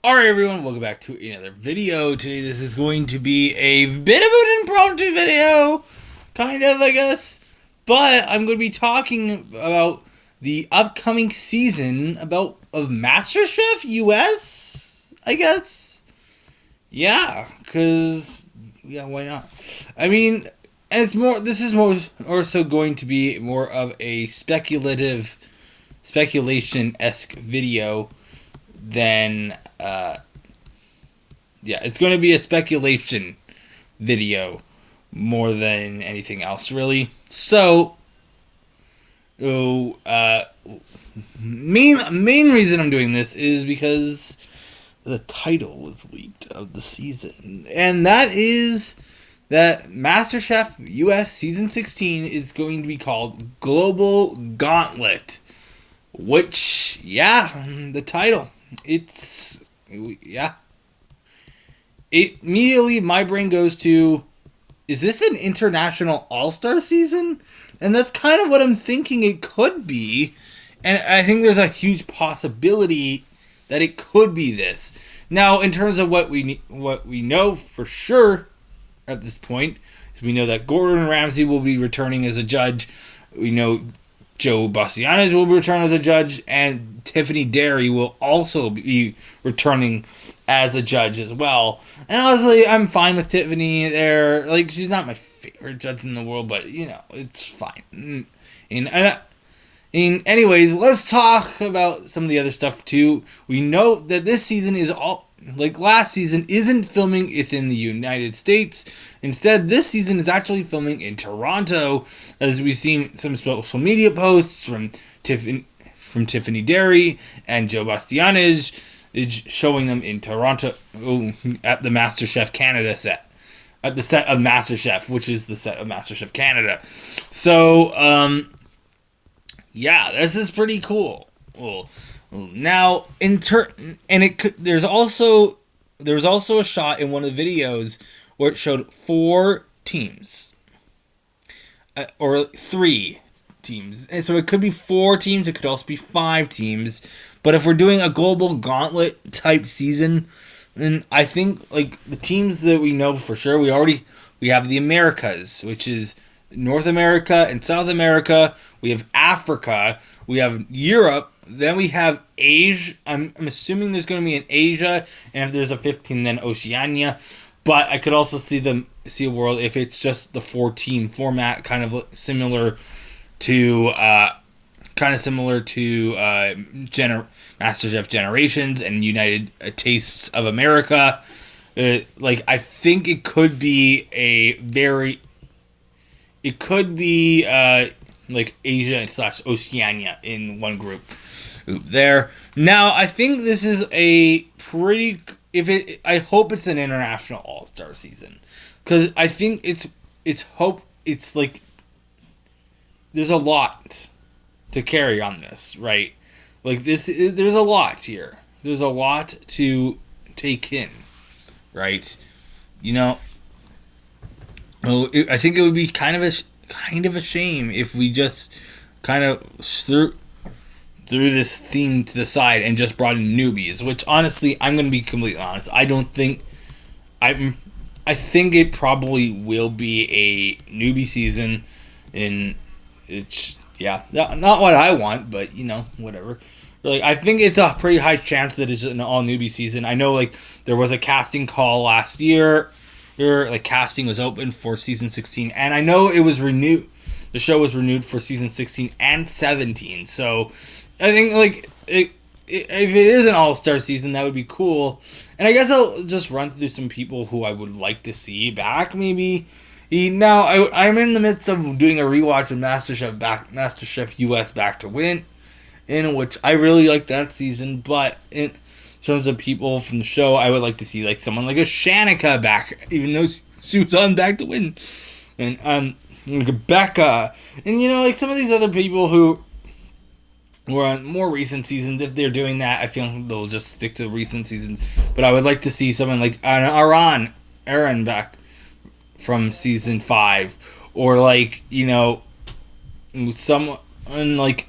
Alright everyone, welcome back to another video. Today this is going to be a bit of an impromptu video, kind of I guess, but I'm going to be talking about the upcoming season of Masterchef US, I guess. Yeah, why not? I mean, and this is more so going to be more of a speculation-esque video than it's going to be a speculation video more than anything else, really. So, main reason I'm doing this is because the title was leaked of the season, and that is that MasterChef US Season 16 is going to be called Global Gauntlet, which, the title. Immediately my brain goes to, is this an international all-star season? And that's kind of what I'm thinking it could be. And I think there's a huge possibility that it could be this. Now, in terms of what we know for sure at this point, is we know that Gordon Ramsay will be returning as a judge. We know Joe Bastianich will return as a judge, and Tiffany Derry will also be returning as a judge as well. And honestly, I'm fine with Tiffany there. Like, she's not my favorite judge in the world, but, it's fine. Anyways, let's talk about some of the other stuff, too. We know that this season is like last season, isn't filming within the United States. Instead, this season is actually filming in Toronto, as we've seen some social media posts from Tiffany Derry and Joe Bastianich is showing them in Toronto at the MasterChef Canada set. At the set of MasterChef, which is the set of MasterChef Canada. So, this is pretty cool. Well, now, there's also a shot in one of the videos where it showed 4 teams, or 3 teams, and so it could be 4 teams. It could also be 5 teams. But if we're doing a global gauntlet type season, then I think like the teams that we know for sure, we have the Americas, which is North America and South America. We have Africa. We have Europe. Then we have Asia. I'm assuming there's going to be an Asia, and if there's a 15, then Oceania. But I could also see a world if it's just the 4-team format, kind of similar to MasterChef Generations and United Tastes of America. I think it could be like Asia / Oceania in one group there. Now, I think this is a pretty. I hope it's an international all-star season, because I think it's like there's a lot to carry on this, right? Like there's a lot here. There's a lot to take in, right? I think it would be kind of a shame if we just kind of threw this theme to the side and just brought in newbies. Which honestly, I'm going to be completely honest. I think it probably will be a newbie season, and it's not what I want, but whatever. Like, I think it's a pretty high chance that it's an all newbie season. I know, like, there was a casting call last year. Like, casting was open for season 16, and I know it was renewed. The show was renewed for season 16 and 17. So, I think if it is an all-star season, that would be cool. And I guess I'll just run through some people who I would like to see back, maybe. Now, I'm in the midst of doing a rewatch of MasterChef US Back to Win, in which I really like that season. But in terms of people from the show, I would like to see like someone like a Shanika back, even though she was on Back to Win, and like Becca, and like some of these other people who were on more recent seasons. If they're doing that, I feel they'll just stick to recent seasons. But I would like to see someone like Aaron back from season 5, or like someone like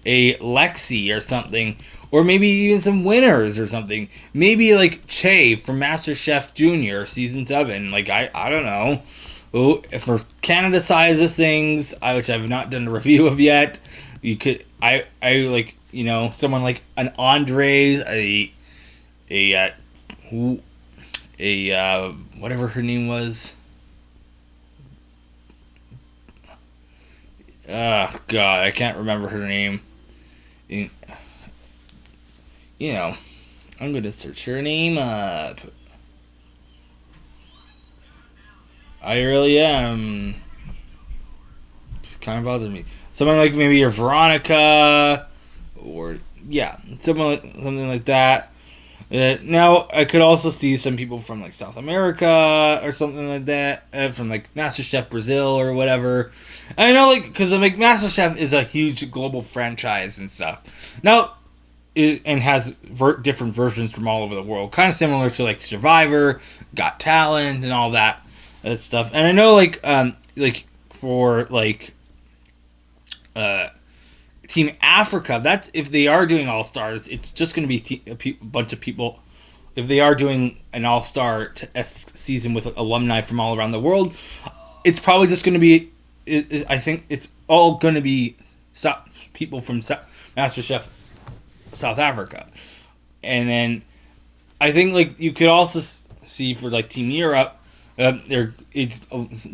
a Lexi or something, or maybe even some winners or something. Maybe like Che from MasterChef Junior season 7. Like I don't know. Oh, for Canada size of things, which I've not done a review of yet, you could I like, you know, someone like an Andres, a whatever her name was. Oh God, I can't remember her name. You know, I'm gonna search her name up. I really am. Just kind of bothers me. Someone like maybe your Veronica, or yeah, something like that. Now I could also see some people from like South America or something like that, from like MasterChef Brazil or whatever. I know, like, because like MasterChef is a huge global franchise and stuff. Now, and has different versions from all over the world, kind of similar to like Survivor, Got Talent, and all that stuff. And I know like for like Team Africa, that's if they are doing All Stars, it's just going to be a bunch of people. If they are doing an All Star season with alumni from all around the world, it's probably just going to be. I think it's all going to be people from MasterChef South Africa, and then I think like you could also see for like Team Europe. A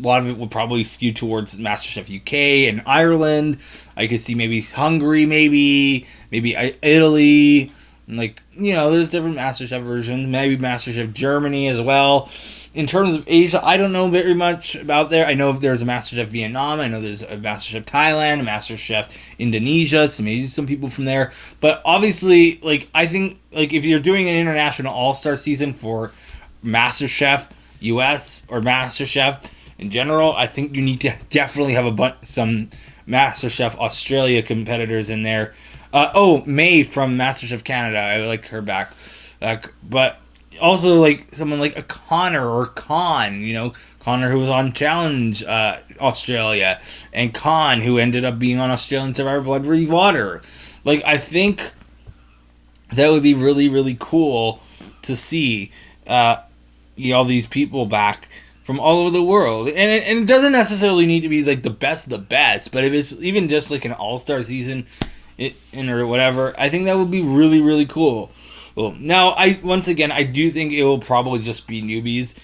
lot of it will probably skew towards MasterChef UK and Ireland. I could see maybe Hungary, maybe Italy. Like, you know, there's different MasterChef versions. Maybe MasterChef Germany as well. In terms of Asia, I don't know very much about there. I know there's a MasterChef Vietnam. I know there's a MasterChef Thailand, a MasterChef Indonesia. So maybe some people from there. But obviously, like, I think like if you're doing an international all-star season for MasterChef US or MasterChef in general, I think you need to definitely have some MasterChef Australia competitors in there. May from MasterChef Canada, I like her back. But also like someone like a Connor or Con, you know, Connor who was on Challenge Australia, and Con who ended up being on Australian Survivor Blood Free Water. Like, I think that would be really, really cool to see. All these people back from all over the world, and it doesn't necessarily need to be like the best of the best, but if it's even just like an all-star season or whatever, I think that would be really, really cool. Well, now I do think it will probably just be newbies.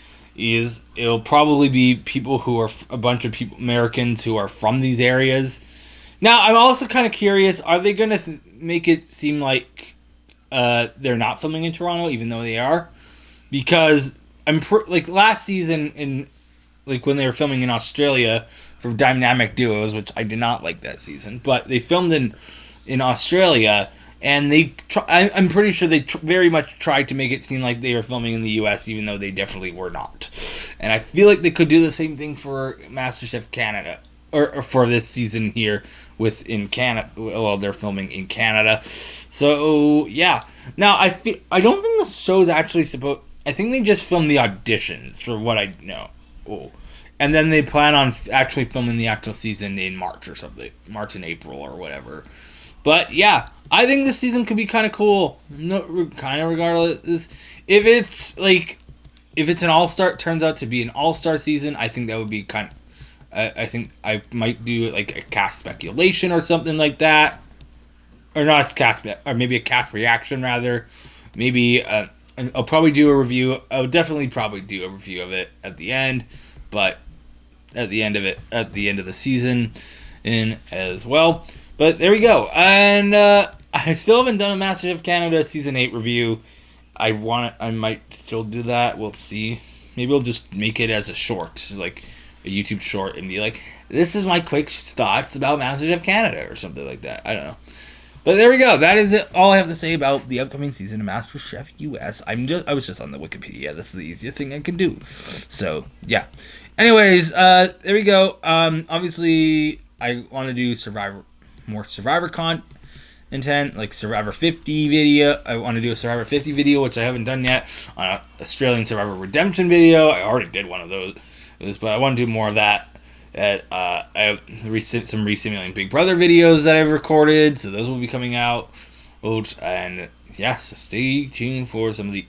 It'll probably be people who are a bunch of people, Americans who are from these areas. Now I'm also kind of curious, are they going to make it seem like they're not filming in Toronto even though they are? Because like last season in like when they were filming in Australia for Dynamic Duos, which I did not like that season, but they filmed in Australia, and I'm pretty sure they very much tried to make it seem like they were filming in the US, even though they definitely were not. And I feel like they could do the same thing for MasterChef Canada, or for this season here in Canada. Well, they're filming in Canada, so yeah. Now I don't think the show is actually supposed. I think they just filmed the auditions, for what I know. Oh. And then they plan on actually filming the actual season in March or something. March and April or whatever. But yeah, I think this season could be kind of cool. No, kind of regardless. If it's an all-star, turns out to be an all-star season, I think that would be kind of... I think I might do like a cast speculation or something like that. Or not a cast, or maybe a cast reaction rather. Maybe... I'll probably do a review. I'll definitely probably do a review of it at the end, but at the end of the season in as well. But there we go. And I still haven't done a MasterChef Canada Season 8 review. I might still do that. We'll see. Maybe I'll just make it as a short, like a YouTube short, and be like, this is my quick thoughts about MasterChef Canada or something like that. I don't know. But there we go. That is it. All I have to say about the upcoming season of MasterChef US. I was just on the Wikipedia. This is the easiest thing I can do. So yeah. Anyways, there we go. Obviously, I want to do more Survivor content, like Survivor 50 video. I want to do a Survivor 50 video, which I haven't done yet. On an Australian Survivor Redemption video, I already did one of those, but I want to do more of that. I have some re-simulating Big Brother videos that I've recorded, so those will be coming out. And yeah, so stay tuned for some of the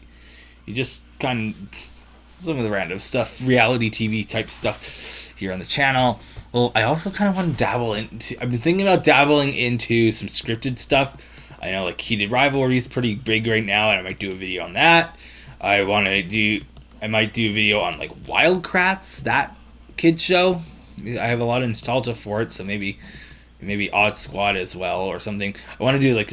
some of the random stuff, reality TV type stuff here on the channel. Well, I also kind of want to dabble into. I've been thinking about dabbling into some scripted stuff. I know, like, Heated Rivalry is pretty big right now, and I might do a video on that. I might do a video on, like, Wildcrats, that kids show. I have a lot of nostalgia for it, so maybe Odd Squad as well or something. I want to do like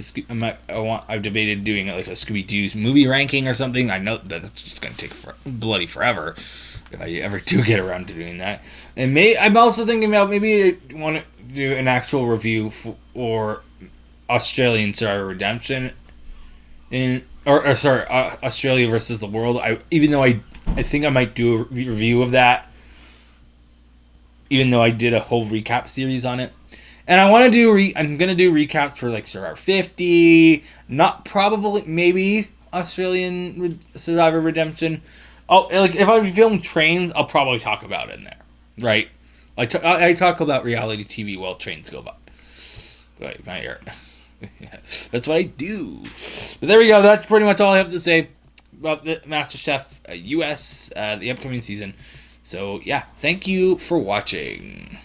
I've debated doing like a Scooby-Doo movie ranking or something. I know that's just gonna take bloody forever if I ever do get around to doing that. And I'm also thinking about maybe I want to do an actual review for Australian Survivor Redemption Australia versus the World. Even though I think I might do a review of that, even though I did a whole recap series on it. And I want to do I'm going to do recaps for like Survivor 50, maybe Australian Survivor Redemption. Oh, like if I film trains, I'll probably talk about it in there, right? I talk about reality TV while trains go by. Right, my ear. Yeah, that's what I do. But there we go. That's pretty much all I have to say about the Masterchef US, the upcoming season. So yeah, thank you for watching.